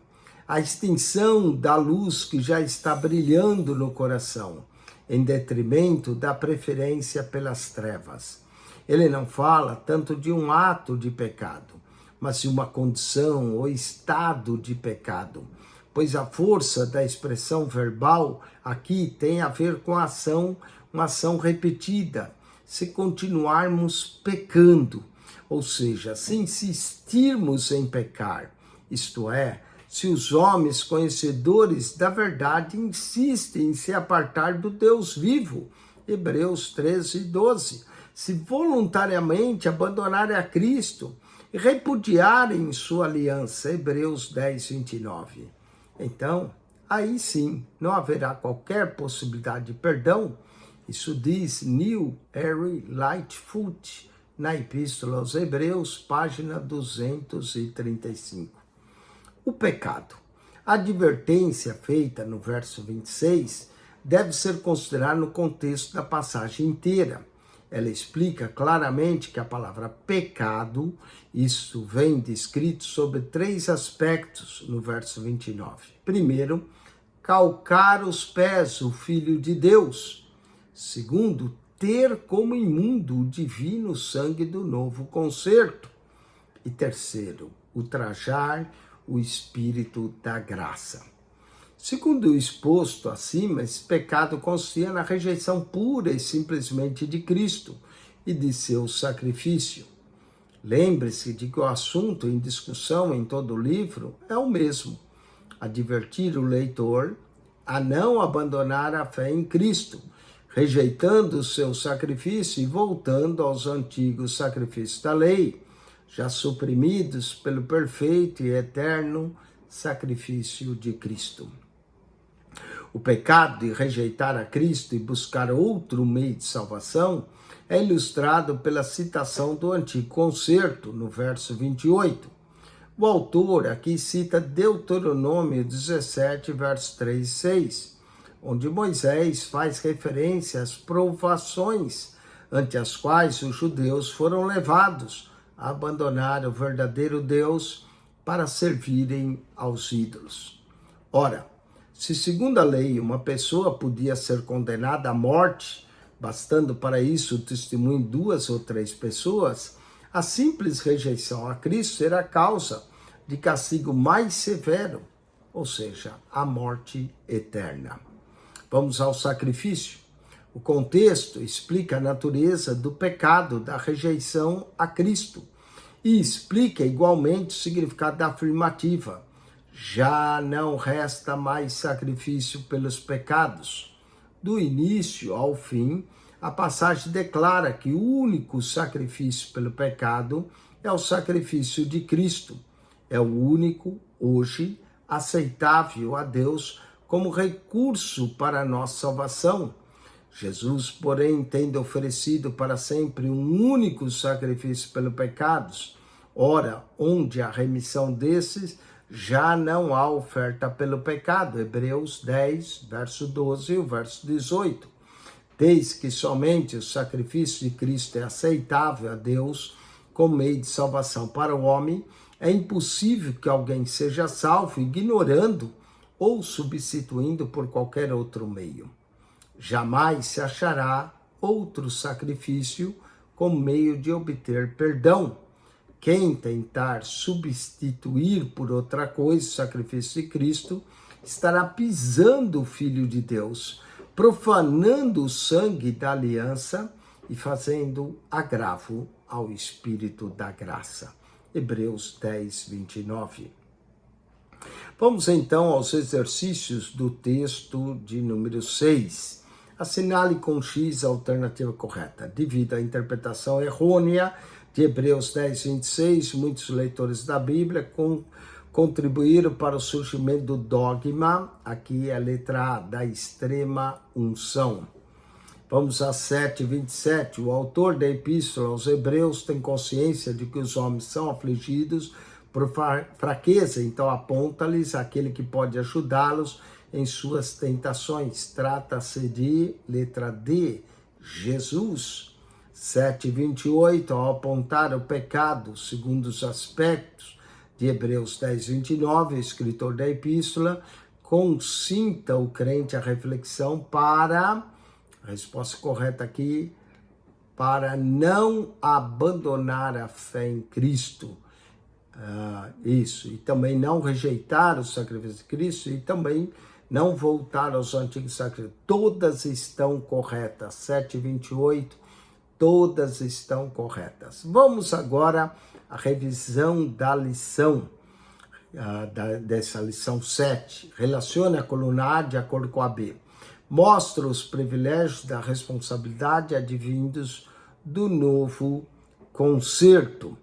a extinção da luz que já está brilhando no coração, em detrimento da preferência pelas trevas. Ele não fala tanto de um ato de pecado, mas de uma condição ou estado de pecado, pois a força da expressão verbal aqui tem a ver com a ação, uma ação repetida, se continuarmos pecando, ou seja, se insistirmos em pecar, isto é, se os homens conhecedores da verdade insistem em se apartar do Deus vivo, Hebreus 13:12, se voluntariamente abandonarem a Cristo e repudiarem sua aliança, Hebreus 10:29. Então, aí sim, não haverá qualquer possibilidade de perdão. Isso diz Neil Henry Lightfoot, na Epístola aos Hebreus, página 235. O pecado. A advertência feita no verso 26 deve ser considerada no contexto da passagem inteira. Ela explica claramente que a palavra pecado, isso vem descrito sobre 3 aspectos no verso 29. Primeiro, calcar os pés o Filho de Deus. Segundo, ter como imundo o divino sangue do novo concerto. E terceiro, ultrajar o Espírito da graça. Segundo o exposto acima, esse pecado consistia na rejeição pura e simplesmente de Cristo e de seu sacrifício. Lembre-se de que o assunto em discussão em todo o livro é o mesmo: advertir o leitor a não abandonar a fé em Cristo, rejeitando o seu sacrifício e voltando aos antigos sacrifícios da lei, já suprimidos pelo perfeito e eterno sacrifício de Cristo. O pecado de rejeitar a Cristo e buscar outro meio de salvação é ilustrado pela citação do Antigo Concerto, no verso 28. O autor aqui cita Deuteronômio 17, verso 3 e 6, onde Moisés faz referência às provações ante as quais os judeus foram levados a abandonar o verdadeiro Deus para servirem aos ídolos. Ora, se segundo a lei uma pessoa podia ser condenada à morte, bastando para isso o testemunho de 2 ou 3 pessoas, a simples rejeição a Cristo será causa de castigo mais severo, ou seja, a morte eterna. Vamos ao sacrifício. O contexto explica a natureza do pecado da rejeição a Cristo e explica igualmente o significado da afirmativa. Já não resta mais sacrifício pelos pecados. Do início ao fim, a passagem declara que o único sacrifício pelo pecado é o sacrifício de Cristo. É o único, hoje, aceitável a Deus como recurso para a nossa salvação. Jesus, porém, tendo oferecido para sempre um único sacrifício pelos pecados, ora, onde a remissão desses, já não há oferta pelo pecado. Hebreus 10, verso 12 e o verso 18. Desde que somente o sacrifício de Cristo é aceitável a Deus como meio de salvação para o homem, é impossível que alguém seja salvo ignorando ou substituindo por qualquer outro meio. Jamais se achará outro sacrifício como meio de obter perdão. Quem tentar substituir por outra coisa o sacrifício de Cristo estará pisando o Filho de Deus, profanando o sangue da aliança e fazendo agravo ao Espírito da graça. Hebreus 10, 29. Vamos então aos exercícios do texto de número 6. Assinale com X a alternativa correta. Devido à interpretação errônea de Hebreus 10, 26, muitos leitores da Bíblia contribuíram para o surgimento do dogma, aqui é a letra A, da extrema unção. Vamos a 7, 27. O autor da epístola aos Hebreus tem consciência de que os homens são afligidos por fraqueza, então aponta-lhes aquele que pode ajudá-los em suas tentações. Trata-se de letra D, Jesus. 7:28, ao apontar o pecado segundo os aspectos de Hebreus 10:29, o escritor da epístola consinta o crente à reflexão para, a resposta correta aqui, para não abandonar a fé em Cristo. Isso, e também não rejeitar o sacrifício de Cristo e também não voltar aos antigos sacrifícios. Todas estão corretas, 7:28, todas estão corretas. Vamos agora à revisão da lição, dessa lição 7. Relacione a coluna A de acordo com a B. Mostra os privilégios da responsabilidade advindos do novo concerto.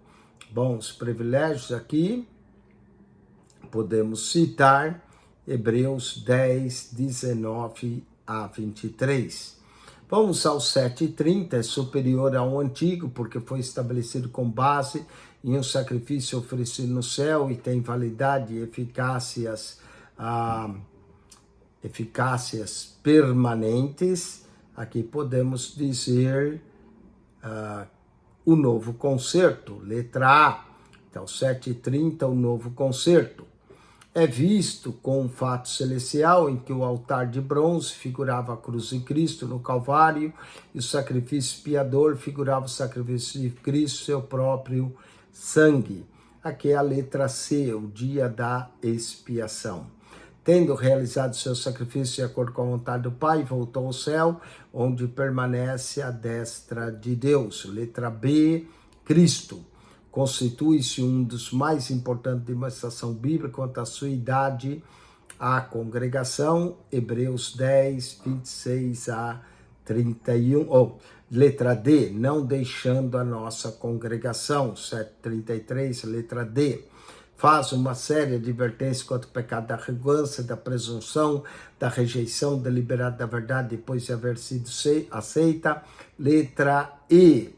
Bom, os privilégios aqui, podemos citar Hebreus 10, 19 a 23. Vamos ao 7:30, é superior ao antigo, porque foi estabelecido com base em um sacrifício oferecido no céu e tem validade e eficácias permanentes. Aqui podemos dizer o novo concerto, letra A. Então, 7:30, o novo concerto. É visto com um fato celestial em que o altar de bronze figurava a cruz de Cristo no Calvário e o sacrifício expiador figurava o sacrifício de Cristo, seu próprio sangue. Aqui é a letra C, o dia da expiação. Tendo realizado seu sacrifício de acordo com a vontade do Pai, voltou ao céu, onde permanece à destra de Deus. Letra B, Cristo. Constitui-se um dos mais importantes demonstração bíblica quanto à sua idade, a congregação, Hebreus 10, 26 a 31. Letra D, não deixando a nossa congregação, 7:33, letra D. faz uma séria advertência contra o pecado da arrogância, da presunção, da rejeição deliberada da verdade depois de haver sido aceita. Letra E,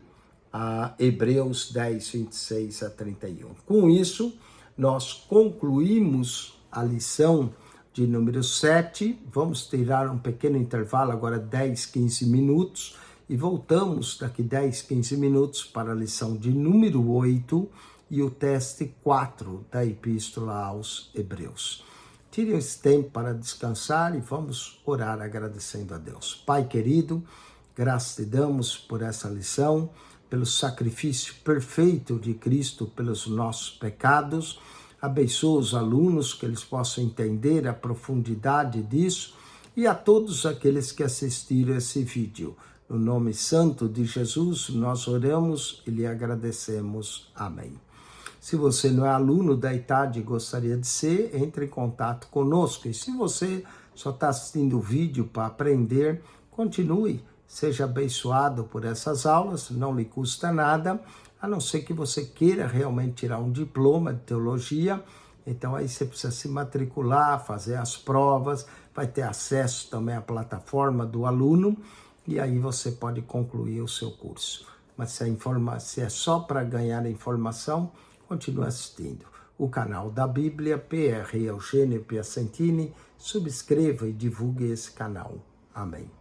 Hebreus 10, 26 a 31. Com isso, nós concluímos a lição de número 7. Vamos tirar um pequeno intervalo, agora 10, 15 minutos, e voltamos daqui 10, 15 minutos para a lição de número 8 e o teste 4 da Epístola aos Hebreus. Tire esse tempo para descansar e vamos orar agradecendo a Deus. Pai querido, graças te damos por essa lição, pelo sacrifício perfeito de Cristo pelos nossos pecados. Abençoa os alunos, que eles possam entender a profundidade disso, e a todos aqueles que assistiram esse vídeo. No nome santo de Jesus, nós oramos e lhe agradecemos. Amém. Se você não é aluno da ETAD e gostaria de ser, entre em contato conosco. E se você só está assistindo o vídeo para aprender, continue. Seja abençoado por essas aulas, não lhe custa nada, a não ser que você queira realmente tirar um diploma de teologia. Então aí você precisa se matricular, fazer as provas, vai ter acesso também à plataforma do aluno, e aí você pode concluir o seu curso. Mas se é só para ganhar informação, continue assistindo. O canal da Bíblia, PR Eugênio Piacentini, subscreva e divulgue esse canal. Amém.